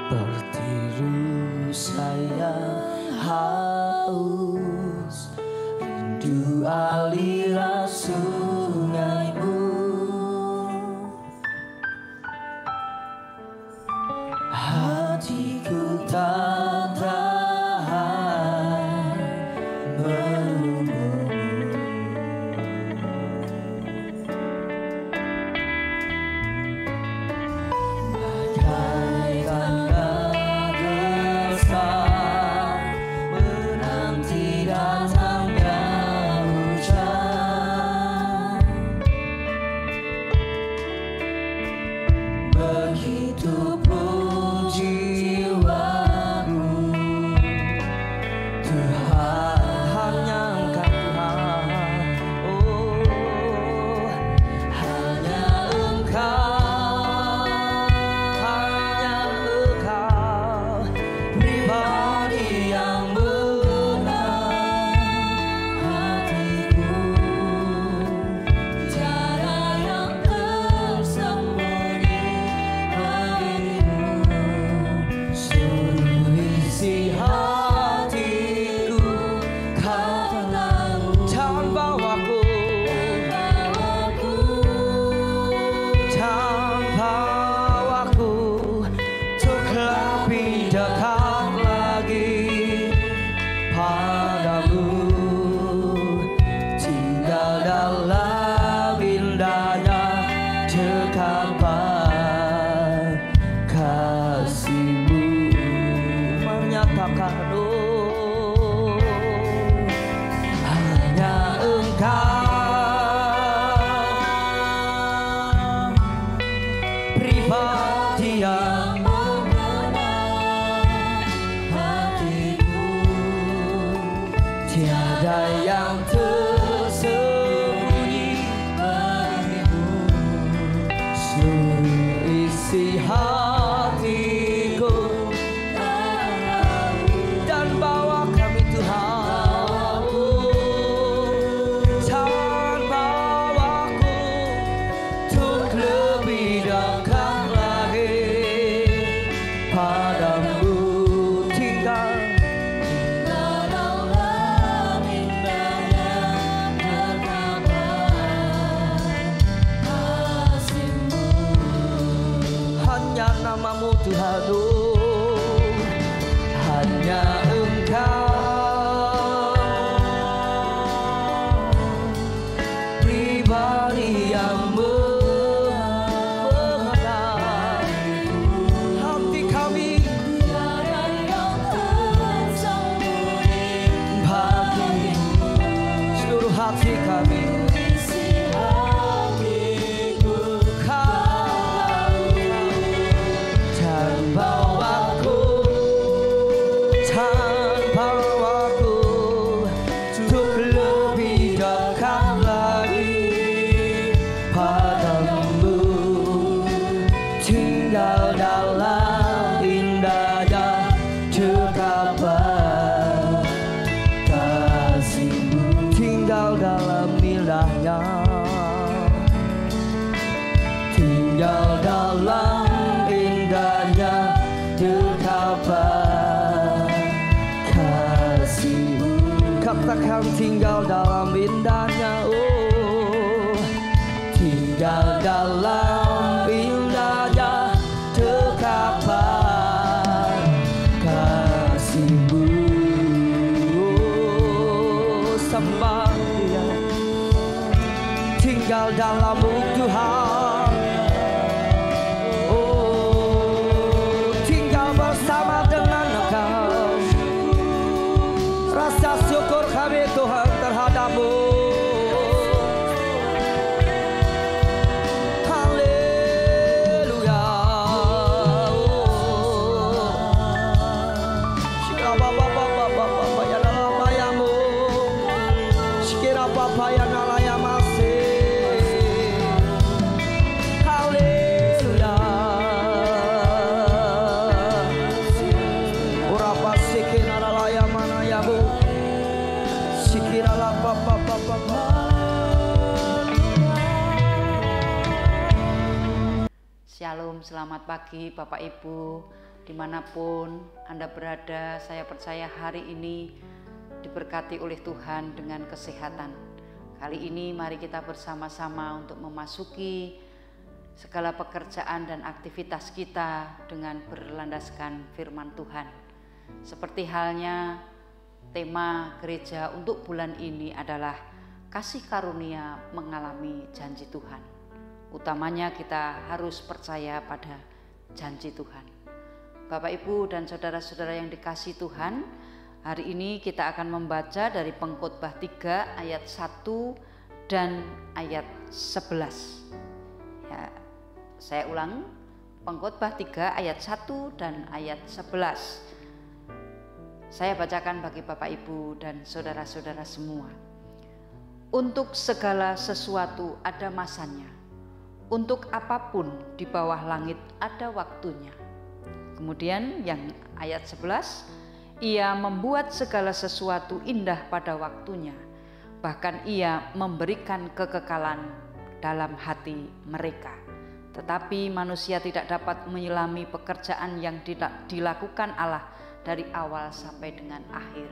Bertiru sayang haus, rindu aliran sungaimu. Hatiku tak tahan menunggumu. Bagaikan gelisah menanti datangnya hujan. Begitu pun jiwaku, Tuhan, hanya Engkau Tuhan. Oh, hanya Engkau, pribadi yang menang hatiku. Tiada yang tersembunyi bagimu, seluruh isi hatiku Kau tahu. Tanpa waktu, tanpa waktu, untuk lebih dekat lagi padamu, tinggal dalam indahnya dekapan kasih-Mu, menyatakan oh, hanya Engkau, pribadi yang mengenal hatiku. Tiada yang tersembunyi bagimu, seluruh isi hatiku dan bawa kami Tuhan. Tanpa waktu untuk lebih dekat lagi padamu, tinggal dalam indahnya dekapan kasih-Mu. Hanya nama-Mu Tuhan, oh, hanya Engkau, pribadi yang mengenal hati kami. Tiada yang tersembunyi bagimu, seluruh hati kami. Isi hatiku Kau tanpa waktu, tanpa waktu, untuk lebih dekat lagi padamu, tinggal dalam indahnya dekapan kasih-Mu, tinggal dalam indahnya, tinggal dalam indahnya dekapan kasih-Mu. Katakan tinggal dalam indahnya, oh, tinggal dalam indahnya dekapan kasih-Mu. Oh, sembah Dia, tinggal dalam-Mu Tuhan. Oh, tinggal bersama dengan Engkau. Rasa syukur kami Tuhan terhadap-Mu. Haleluya. Shikira bapa ya dalam ayamu, shikira bapa ya dalam ayamase. Haleluya. Urapa sikina dalam ayamana yamu, shikira la bapa. Shalom, selamat pagi Bapak Ibu. Dimanapun Anda berada, saya percaya hari ini diberkati oleh Tuhan dengan kesehatan. Kali ini mari kita bersama-sama untuk memasuki segala pekerjaan dan aktivitas kita dengan berlandaskan firman Tuhan. Seperti halnya tema gereja untuk bulan ini adalah kasih karunia mengalami janji Tuhan. Utamanya kita harus percaya pada janji Tuhan. Bapak, Ibu, dan saudara-saudara yang dikasihi Tuhan, hari ini kita akan membaca dari Pengkhotbah 3 ayat 1 dan ayat 11. Ya, saya ulang, Pengkhotbah 3 ayat 1 dan ayat 11. Saya bacakan bagi Bapak, Ibu, dan saudara-saudara semua. Untuk segala sesuatu ada masanya, untuk apapun di bawah langit ada waktunya. Kemudian yang ayat 11, ia membuat segala sesuatu indah pada waktunya, bahkan ia memberikan kekekalan dalam hati mereka. Tetapi manusia tidak dapat menyelami pekerjaan yang dilakukan Allah dari awal sampai dengan akhir.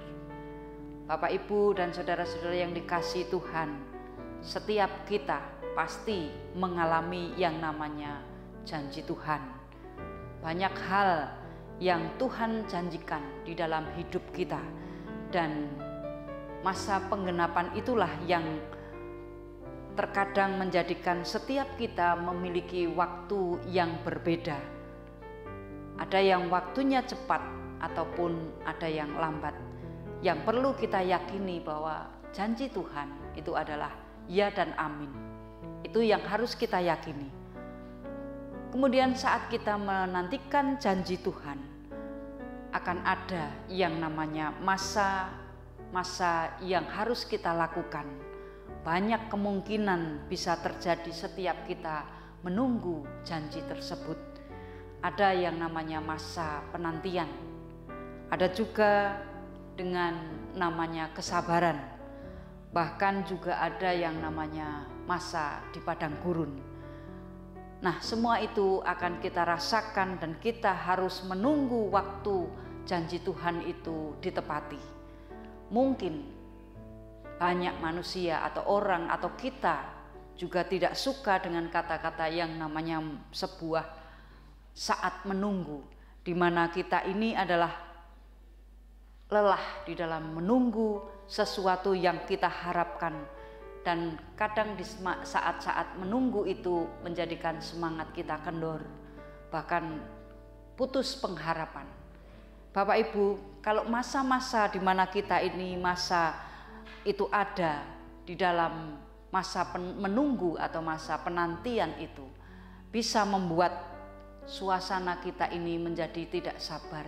Bapak, Ibu, dan saudara-saudara yang dikasihi Tuhan, setiap kita pasti mengalami yang namanya janji Tuhan. Banyak hal yang Tuhan janjikan di dalam hidup kita, dan masa penggenapan itulah yang terkadang menjadikan setiap kita memiliki waktu yang berbeda. Ada yang waktunya cepat ataupun ada yang lambat. Yang perlu kita yakini bahwa janji Tuhan itu adalah ya dan amin. Itu yang harus kita yakini. Kemudian saat kita menantikan janji Tuhan, akan ada yang namanya masa yang harus kita lakukan. Banyak kemungkinan bisa terjadi setiap kita menunggu janji tersebut. Ada yang namanya masa penantian. Ada juga dengan namanya kesabaran. Bahkan juga ada yang namanya masa di padang gurun. Nah, semua itu akan kita rasakan dan kita harus menunggu waktu janji Tuhan itu ditepati. Mungkin banyak manusia atau orang atau kita juga tidak suka dengan kata-kata yang namanya sebuah saat menunggu, di mana kita ini adalah lelah di dalam menunggu sesuatu yang kita harapkan. Dan kadang di saat-saat menunggu itu menjadikan semangat kita kendor, bahkan putus pengharapan. Bapak, Ibu, kalau masa-masa di mana kita ini masa itu ada di dalam masa menunggu atau masa penantian itu, bisa membuat suasana kita ini menjadi tidak sabar,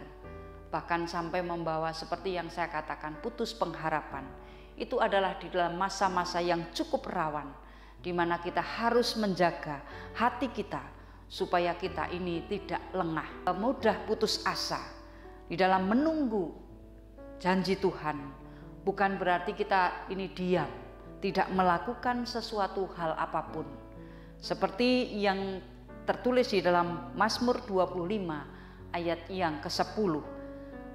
bahkan sampai membawa seperti yang saya katakan putus pengharapan. Itu adalah di dalam masa-masa yang cukup rawan, di mana kita harus menjaga hati kita supaya kita ini tidak lengah, mudah putus asa di dalam menunggu janji Tuhan. Bukan berarti kita ini diam, tidak melakukan sesuatu hal apapun. Seperti yang tertulis di dalam Mazmur 25 ayat yang ke-10.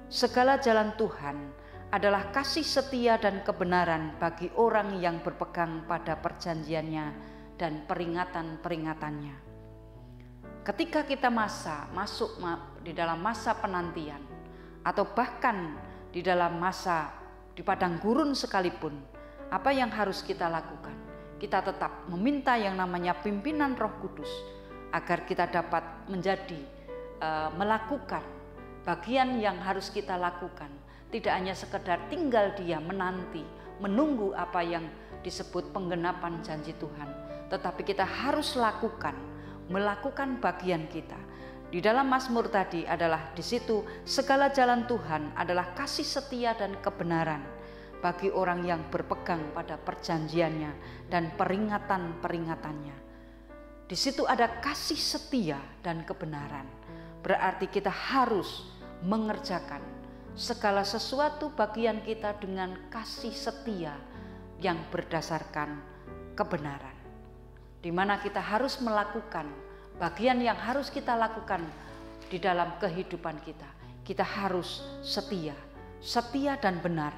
Segala jalan Tuhan adalah kasih setia dan kebenaran bagi orang yang berpegang pada perjanjiannya dan peringatan-peringatannya. Ketika kita masuk di dalam masa penantian, atau bahkan di dalam masa di padang gurun sekalipun, apa yang harus kita lakukan? Kita tetap meminta yang namanya pimpinan Roh Kudus agar kita dapat melakukan bagian yang harus kita lakukan. Tidak hanya sekedar tinggal diam menanti, menunggu apa yang disebut penggenapan janji Tuhan, tetapi kita harus melakukan bagian kita. Di dalam Mazmur tadi adalah di situ segala jalan Tuhan adalah kasih setia dan kebenaran bagi orang yang berpegang pada perjanjiannya dan peringatan-peringatannya. Di situ ada kasih setia dan kebenaran. Berarti kita harus mengerjakan segala sesuatu bagian kita dengan kasih setia yang berdasarkan kebenaran, di mana kita harus melakukan bagian yang harus kita lakukan di dalam kehidupan kita. Kita harus setia dan benar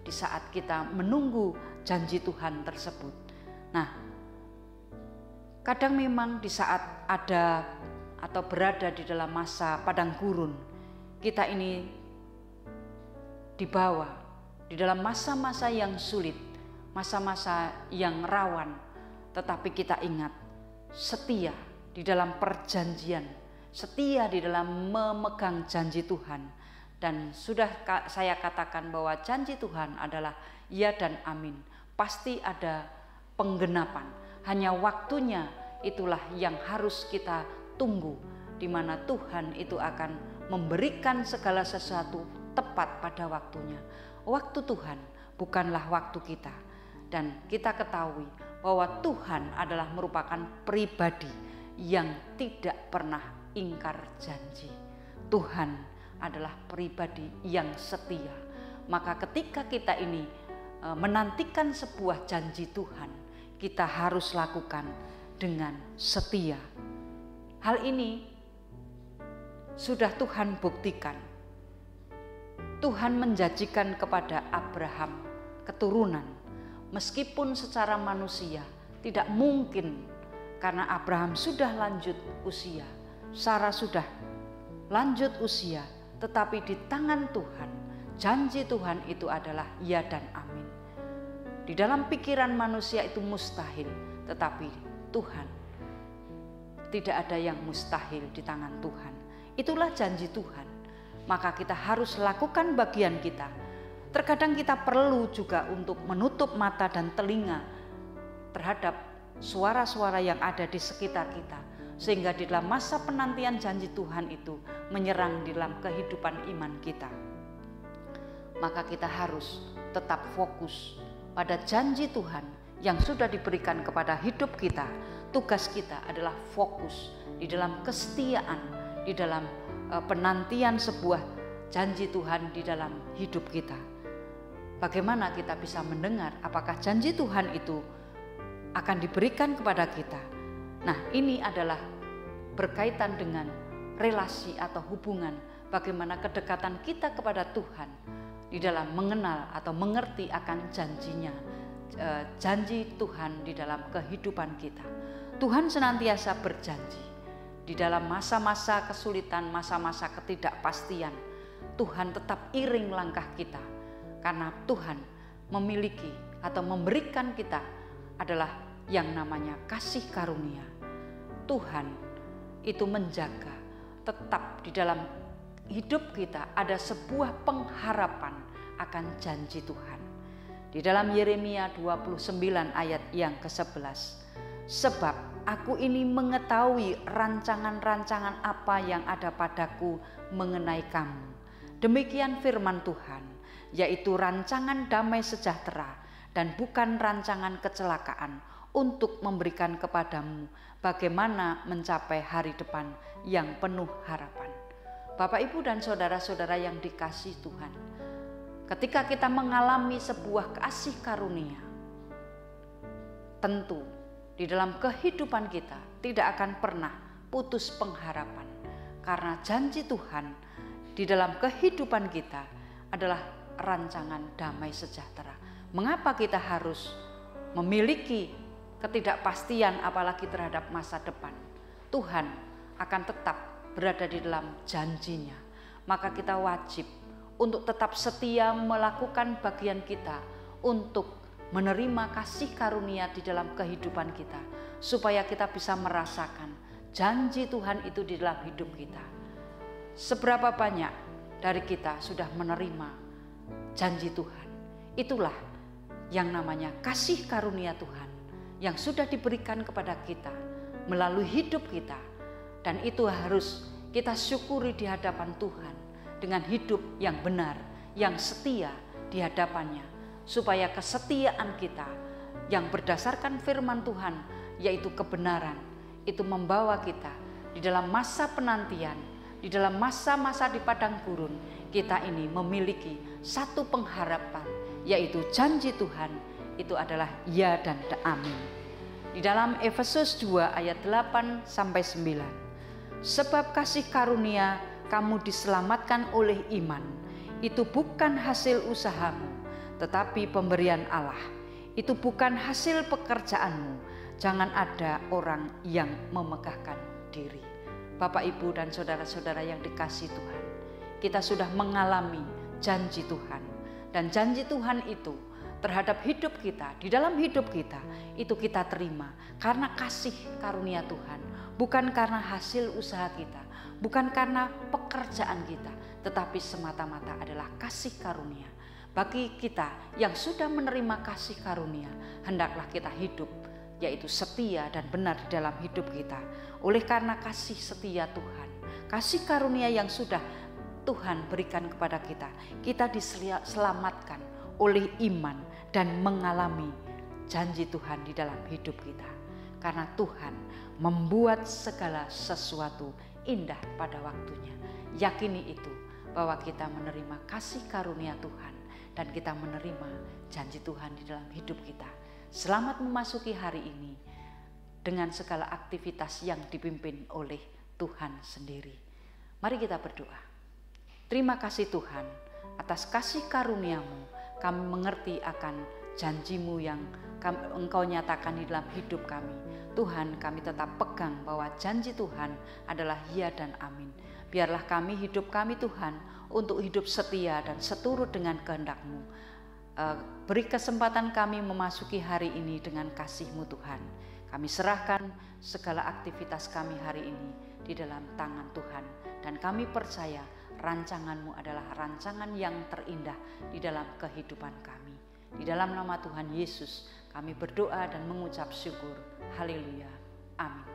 di saat kita menunggu janji Tuhan tersebut. Nah, kadang memang di saat ada atau berada di dalam masa padang gurun, kita ini dibawa di dalam masa-masa yang sulit, masa-masa yang rawan, tetapi kita ingat setia di dalam perjanjian, setia di dalam memegang janji Tuhan. Dan sudah saya katakan bahwa janji Tuhan adalah ya dan amin. Pasti ada penggenapan. Hanya waktunya itulah yang harus kita tunggu, di mana Tuhan itu akan memberikan segala sesuatu tepat pada waktunya. Waktu Tuhan bukanlah waktu kita. Dan kita ketahui bahwa Tuhan adalah merupakan pribadi yang tidak pernah ingkar janji. Tuhan adalah pribadi yang setia. Maka ketika kita ini menantikan sebuah janji Tuhan, kita harus lakukan dengan setia. Hal ini sudah Tuhan buktikan. Tuhan menjanjikan kepada Abraham keturunan, meskipun secara manusia tidak mungkin, karena Abraham sudah lanjut usia, Sarah sudah lanjut usia, tetapi di tangan Tuhan, janji Tuhan itu adalah ya dan amin. Di dalam pikiran manusia itu mustahil, tetapi Tuhan, tidak ada yang mustahil di tangan Tuhan. Itulah janji Tuhan. Maka kita harus lakukan bagian kita. Terkadang kita perlu juga untuk menutup mata dan telinga terhadap suara-suara yang ada di sekitar kita, sehingga di dalam masa penantian janji Tuhan itu menyerang di dalam kehidupan iman kita. Maka kita harus tetap fokus pada janji Tuhan yang sudah diberikan kepada hidup kita. Tugas kita adalah fokus di dalam kesetiaan, di dalam penantian sebuah janji Tuhan di dalam hidup kita. Bagaimana kita bisa mendengar apakah janji Tuhan itu akan diberikan kepada kita? Nah, ini adalah berkaitan dengan relasi atau hubungan, bagaimana kedekatan kita kepada Tuhan di dalam mengenal atau mengerti akan janjinya, janji Tuhan di dalam kehidupan kita. Tuhan senantiasa berjanji di dalam masa-masa kesulitan, masa-masa ketidakpastian. Tuhan tetap iring langkah kita, karena Tuhan memiliki atau memberikan kita adalah yang namanya kasih karunia. Tuhan itu menjaga tetap di dalam hidup kita ada sebuah pengharapan akan janji Tuhan. Di dalam Yeremia 29 ayat yang ke-11, sebab aku ini mengetahui rancangan-rancangan apa yang ada padaku mengenai kamu. Demikian firman Tuhan, yaitu rancangan damai sejahtera dan bukan rancangan kecelakaan, untuk memberikan kepadamu bagaimana mencapai hari depan yang penuh harapan. Bapak, Ibu, dan saudara-saudara yang dikasihi Tuhan, ketika kita mengalami sebuah kasih karunia, tentu di dalam kehidupan kita tidak akan pernah putus pengharapan, karena janji Tuhan di dalam kehidupan kita adalah rancangan damai sejahtera. Mengapa kita harus memiliki ketidakpastian apalagi terhadap masa depan? Tuhan akan tetap berada di dalam janjinya. Maka kita wajib untuk tetap setia melakukan bagian kita untuk menerima kasih karunia di dalam kehidupan kita, supaya kita bisa merasakan janji Tuhan itu di dalam hidup kita. Seberapa banyak dari kita sudah menerima janji Tuhan? Itulah yang namanya kasih karunia Tuhan yang sudah diberikan kepada kita melalui hidup kita, dan itu harus kita syukuri di hadapan Tuhan dengan hidup yang benar, yang setia di hadapannya, supaya kesetiaan kita yang berdasarkan firman Tuhan, yaitu kebenaran, itu membawa kita di dalam masa penantian, di dalam masa-masa di padang gurun, kita ini memiliki satu pengharapan, yaitu janji Tuhan itu adalah ya dan amin. Di dalam Efesus 2 ayat 8-9, Sebab kasih karunia kamu diselamatkan oleh iman. Itu bukan hasil usahamu, tetapi pemberian Allah. Itu bukan hasil pekerjaanmu. Jangan ada orang yang memegahkan diri. Bapak, Ibu, dan saudara-saudara yang dikasihi Tuhan, kita sudah mengalami janji Tuhan. Dan janji Tuhan itu terhadap hidup kita, di dalam hidup kita, itu kita terima karena kasih karunia Tuhan. Bukan karena hasil usaha kita, bukan karena pekerjaan kita, tetapi semata-mata adalah kasih karunia. Bagi kita yang sudah menerima kasih karunia, hendaklah kita hidup, yaitu setia dan benar di dalam hidup kita. Oleh karena kasih setia Tuhan, kasih karunia yang sudah Tuhan berikan kepada kita, kita diselamatkan oleh iman dan mengalami janji Tuhan di dalam hidup kita. Karena Tuhan membuat segala sesuatu indah pada waktunya. Yakini itu, bahwa kita menerima kasih karunia Tuhan dan kita menerima janji Tuhan di dalam hidup kita. Selamat memasuki hari ini dengan segala aktivitas yang dipimpin oleh Tuhan sendiri. Mari kita berdoa. Terima kasih Tuhan atas kasih karunia-Mu. Kami mengerti akan janji-Mu yang Engkau nyatakan di dalam hidup kami. Tuhan, kami tetap pegang bahwa janji Tuhan adalah ya dan amin. Biarlah kami, hidup kami Tuhan, untuk hidup setia dan seturut dengan kehendak-Mu. Beri kesempatan kami memasuki hari ini dengan kasih-Mu Tuhan. Kami serahkan segala aktivitas kami hari ini di dalam tangan Tuhan. Dan kami percaya rancangan-Mu adalah rancangan yang terindah di dalam kehidupan kami. Di dalam nama Tuhan Yesus kami berdoa dan mengucap syukur. Haleluya. Amin.